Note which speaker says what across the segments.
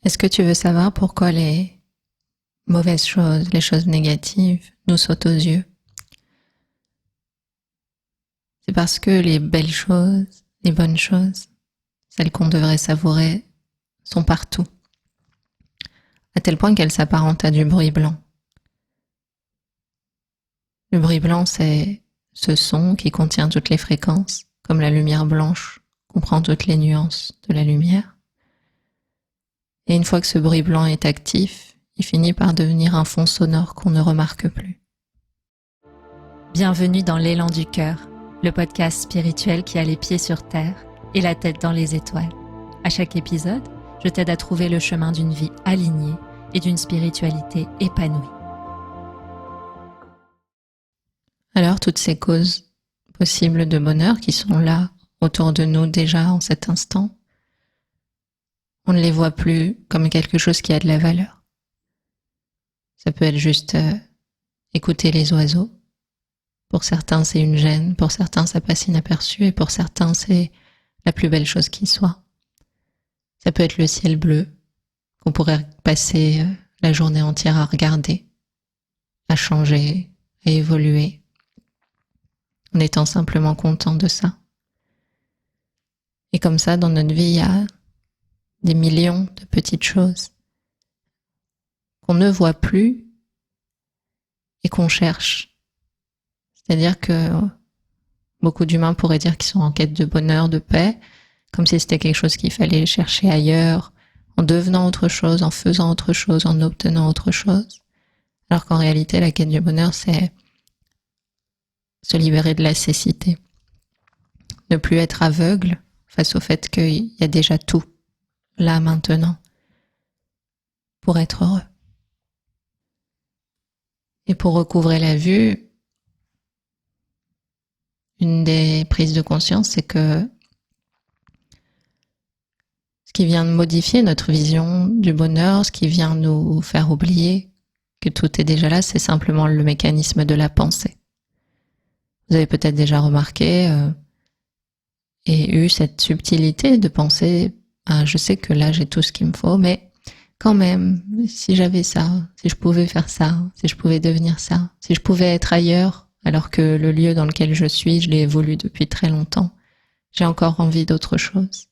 Speaker 1: Est-ce que tu veux savoir pourquoi les mauvaises choses, les choses négatives nous sautent aux yeux? C'est parce que les belles choses, les bonnes choses, celles qu'on devrait savourer, sont partout, à tel point qu'elles s'apparentent à du bruit blanc. Le bruit blanc, c'est ce son qui contient toutes les fréquences, comme la lumière blanche comprend toutes les nuances de la lumière. Et une fois que ce bruit blanc est actif, il finit par devenir un fond sonore qu'on ne remarque plus.
Speaker 2: Bienvenue dans l'élan du cœur, le podcast spirituel qui a les pieds sur terre et la tête dans les étoiles. À chaque épisode, je t'aide à trouver le chemin d'une vie alignée et d'une spiritualité épanouie.
Speaker 1: Alors, toutes ces causes possibles de bonheur qui sont là, autour de nous déjà en cet instant, on ne les voit plus comme quelque chose qui a de la valeur. Ça peut être juste écouter les oiseaux. Pour certains, c'est une gêne, pour certains, ça passe inaperçu, et pour certains, c'est la plus belle chose qui soit. Ça peut être le ciel bleu, qu'on pourrait passer la journée entière à regarder, à changer, à évoluer, en étant simplement content de ça. Et comme ça, dans notre vie, il y a des millions de petites choses qu'on ne voit plus et qu'on cherche. C'est-à-dire que beaucoup d'humains pourraient dire qu'ils sont en quête de bonheur, de paix, comme si c'était quelque chose qu'il fallait chercher ailleurs, en devenant autre chose, en faisant autre chose, en obtenant autre chose. Alors qu'en réalité, la quête du bonheur, c'est se libérer de la cécité. Ne plus être aveugle face au fait qu'il y a déjà tout, là, maintenant, pour être heureux. Et pour recouvrer la vue, une des prises de conscience, c'est que ce qui vient de modifier notre vision du bonheur, ce qui vient nous faire oublier que tout est déjà là, c'est simplement le mécanisme de la pensée. Vous avez peut-être déjà remarqué et eu cette subtilité de penser je sais que là j'ai tout ce qu'il me faut, mais quand même, si j'avais ça, si je pouvais faire ça, si je pouvais devenir ça, si je pouvais être ailleurs, alors que le lieu dans lequel je suis, je l'ai évolué depuis très longtemps, j'ai encore envie d'autre chose.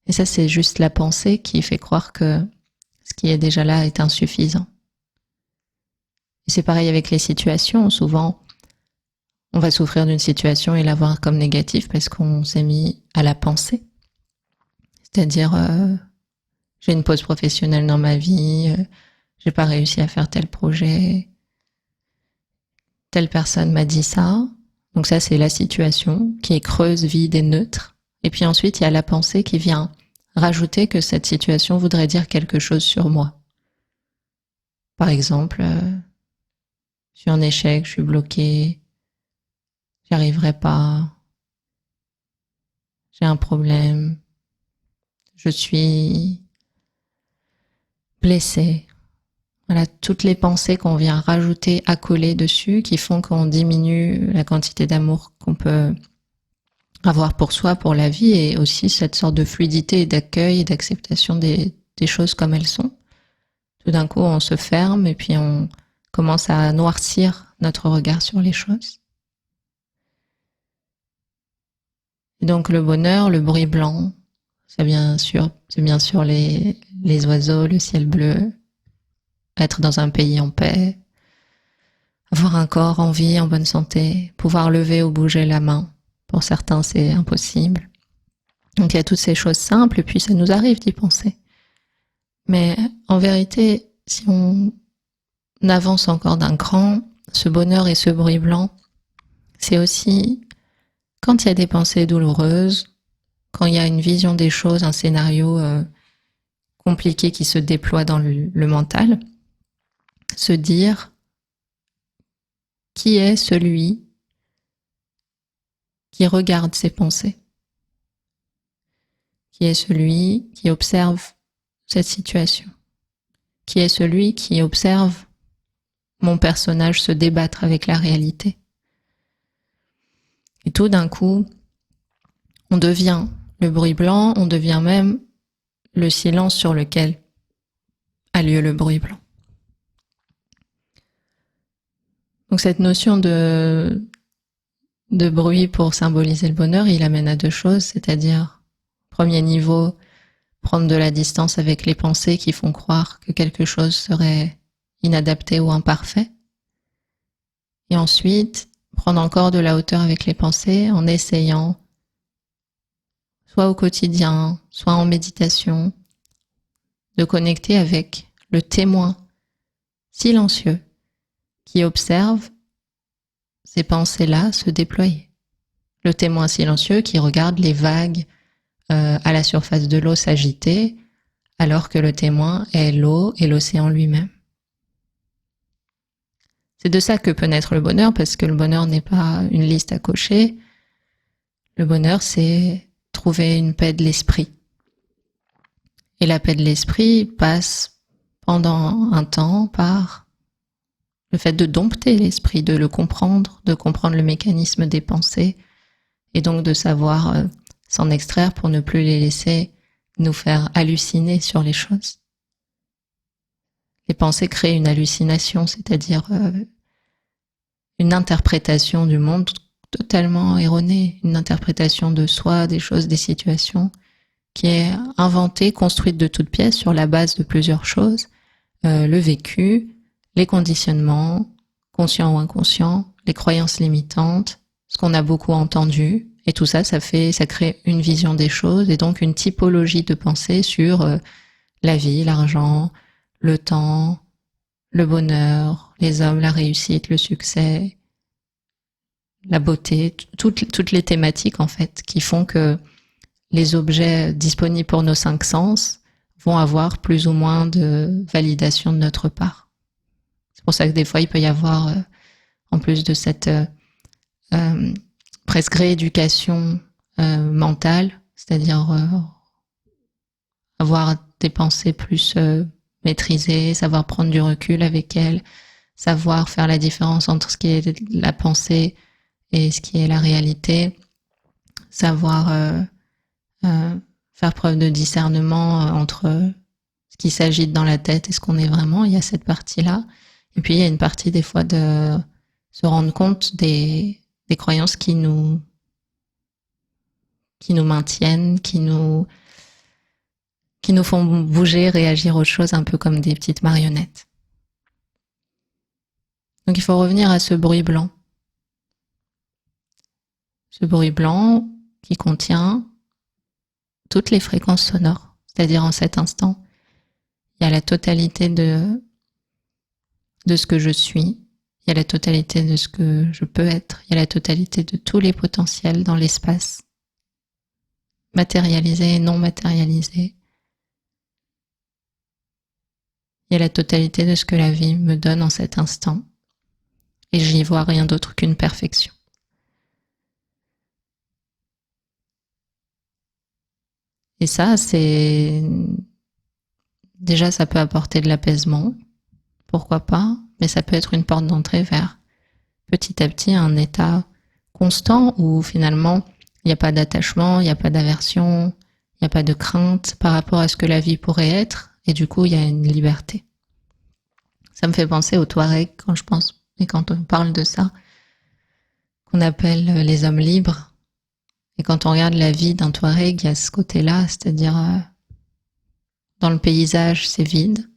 Speaker 1: Et ça, c'est juste la pensée qui fait croire que ce qui est déjà là est insuffisant. Et c'est pareil avec les situations. Souvent, on va souffrir d'une situation et la voir comme négative parce qu'on s'est mis à la penser. C'est-à-dire, j'ai une pause professionnelle dans ma vie, j'ai pas réussi à faire tel projet, telle personne m'a dit ça. Donc ça, c'est la situation qui est creuse, vide et neutre. Et puis ensuite, il y a la pensée qui vient rajouter que cette situation voudrait dire quelque chose sur moi. Par exemple, je suis en échec, je suis bloquée, j'y arriverai pas, j'ai un problème, je suis blessée. Voilà, toutes les pensées qu'on vient rajouter, accoler dessus, qui font qu'on diminue la quantité d'amour qu'on peut avoir pour soi, pour la vie, et aussi cette sorte de fluidité et d'accueil et d'acceptation des choses comme elles sont. Tout d'un coup, on se ferme et puis on commence à noircir notre regard sur les choses. Et donc le bonheur, le bruit blanc, c'est bien sûr les oiseaux, le ciel bleu, être dans un pays en paix, avoir un corps en vie, en bonne santé, pouvoir lever ou bouger la main. Pour certains, c'est impossible. Donc il y a toutes ces choses simples et puis ça nous arrive d'y penser. Mais en vérité, si on avance encore d'un cran, ce bonheur et ce bruit blanc, c'est aussi quand il y a des pensées douloureuses, quand il y a une vision des choses, un scénario compliqué qui se déploie dans le mental, se dire qui est celui qui regarde ses pensées, qui est celui qui observe cette situation, qui est celui qui observe mon personnage se débattre avec la réalité. Et tout d'un coup, on devient le bruit blanc, on devient même le silence sur lequel a lieu le bruit blanc. Donc cette notion de bruit pour symboliser le bonheur, il amène à deux choses, c'est-à-dire, premier niveau, prendre de la distance avec les pensées qui font croire que quelque chose serait inadapté ou imparfait. Et ensuite, prendre encore de la hauteur avec les pensées en essayant, soit au quotidien, soit en méditation, de connecter avec le témoin silencieux qui observe ces pensées-là se déployer. Le témoin silencieux qui regarde les vagues à la surface de l'eau s'agiter, alors que le témoin est l'eau et l'océan lui-même. C'est de ça que peut naître le bonheur, parce que le bonheur n'est pas une liste à cocher. Le bonheur, c'est trouver une paix de l'esprit. Et la paix de l'esprit passe pendant un temps par le fait de dompter l'esprit, de le comprendre, de comprendre le mécanisme des pensées, et donc de savoir s'en extraire pour ne plus les laisser nous faire halluciner sur les choses. Les pensées créent une hallucination, c'est-à-dire une interprétation du monde totalement erronée, une interprétation de soi, des choses, des situations, qui est inventée, construite de toutes pièces sur la base de plusieurs choses, le vécu, les conditionnements, conscients ou inconscients, les croyances limitantes, ce qu'on a beaucoup entendu, et tout ça, ça crée une vision des choses, et donc une typologie de pensée sur la vie, l'argent, le temps, le bonheur, les hommes, la réussite, le succès, la beauté, toutes les thématiques en fait, qui font que les objets disponibles pour nos 5 sens vont avoir plus ou moins de validation de notre part. C'est pour ça que des fois, il peut y avoir, en plus de cette presque rééducation mentale, c'est-à-dire avoir des pensées plus maîtrisées, savoir prendre du recul avec elles, savoir faire la différence entre ce qui est la pensée et ce qui est la réalité, savoir faire preuve de discernement entre ce qui s'agite dans la tête et ce qu'on est vraiment. Il y a cette partie-là. Et puis, il y a une partie, des fois, de se rendre compte des croyances qui nous maintiennent, qui nous font bouger, réagir aux choses un peu comme des petites marionnettes. Donc, il faut revenir à ce bruit blanc. Ce bruit blanc qui contient toutes les fréquences sonores. C'est-à-dire, en cet instant, il y a la totalité de ce que je suis, il y a la totalité de ce que je peux être, il y a la totalité de tous les potentiels dans l'espace, matérialisé et non matérialisé. Il y a la totalité de ce que la vie me donne en cet instant, et j'y vois rien d'autre qu'une perfection. Et ça, déjà, ça peut apporter de l'apaisement, pourquoi pas, mais ça peut être une porte d'entrée vers petit à petit un état constant où finalement il n'y a pas d'attachement, il n'y a pas d'aversion, il n'y a pas de crainte par rapport à ce que la vie pourrait être, et du coup il y a une liberté. Ça me fait penser aux Touaregs quand je pense, et quand on parle de ça, qu'on appelle les hommes libres, et quand on regarde la vie d'un Touareg, il y a ce côté-là, c'est-à-dire dans le paysage c'est vide,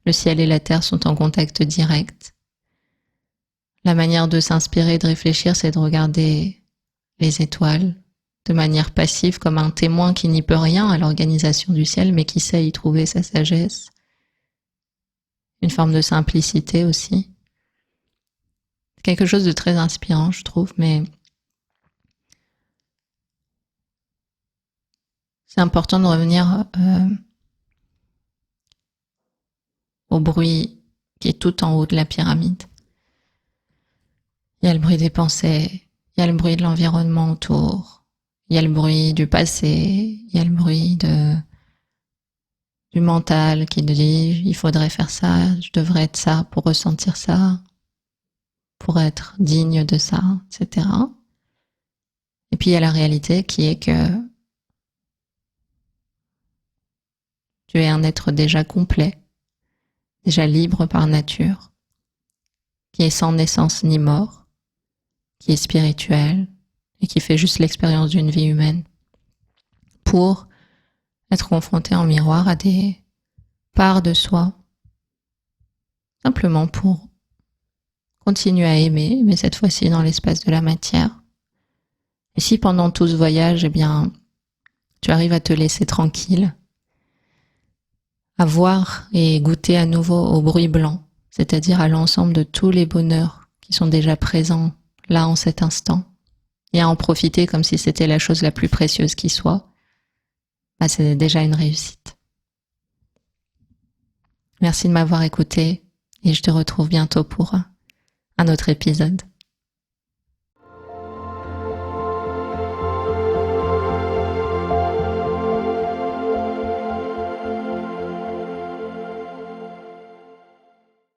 Speaker 1: le ciel et la terre sont en contact direct. La manière de s'inspirer, de réfléchir, c'est de regarder les étoiles de manière passive, comme un témoin qui n'y peut rien à l'organisation du ciel, mais qui sait y trouver sa sagesse. Une forme de simplicité aussi. Quelque chose de très inspirant, je trouve, mais c'est important de revenir au bruit qui est tout en haut de la pyramide. Il y a le bruit des pensées, il y a le bruit de l'environnement autour, il y a le bruit du passé, il y a le bruit du mental qui dit il faudrait faire ça, je devrais être ça pour ressentir ça, pour être digne de ça, etc. Et puis il y a la réalité qui est que Tu es un être déjà complet, déjà libre par nature, qui est sans naissance ni mort, qui est spirituel et qui fait juste l'expérience d'une vie humaine pour être confronté en miroir à des parts de soi, simplement pour continuer à aimer, mais cette fois-ci dans l'espace de la matière. Et si pendant tout ce voyage, eh bien, tu arrives à te laisser tranquille, à voir et goûter à nouveau au bruit blanc, c'est-à-dire à l'ensemble de tous les bonheurs qui sont déjà présents là en cet instant, et à en profiter comme si c'était la chose la plus précieuse qui soit, bah c'est déjà une réussite. Merci de m'avoir écouté et je te retrouve bientôt pour un autre épisode.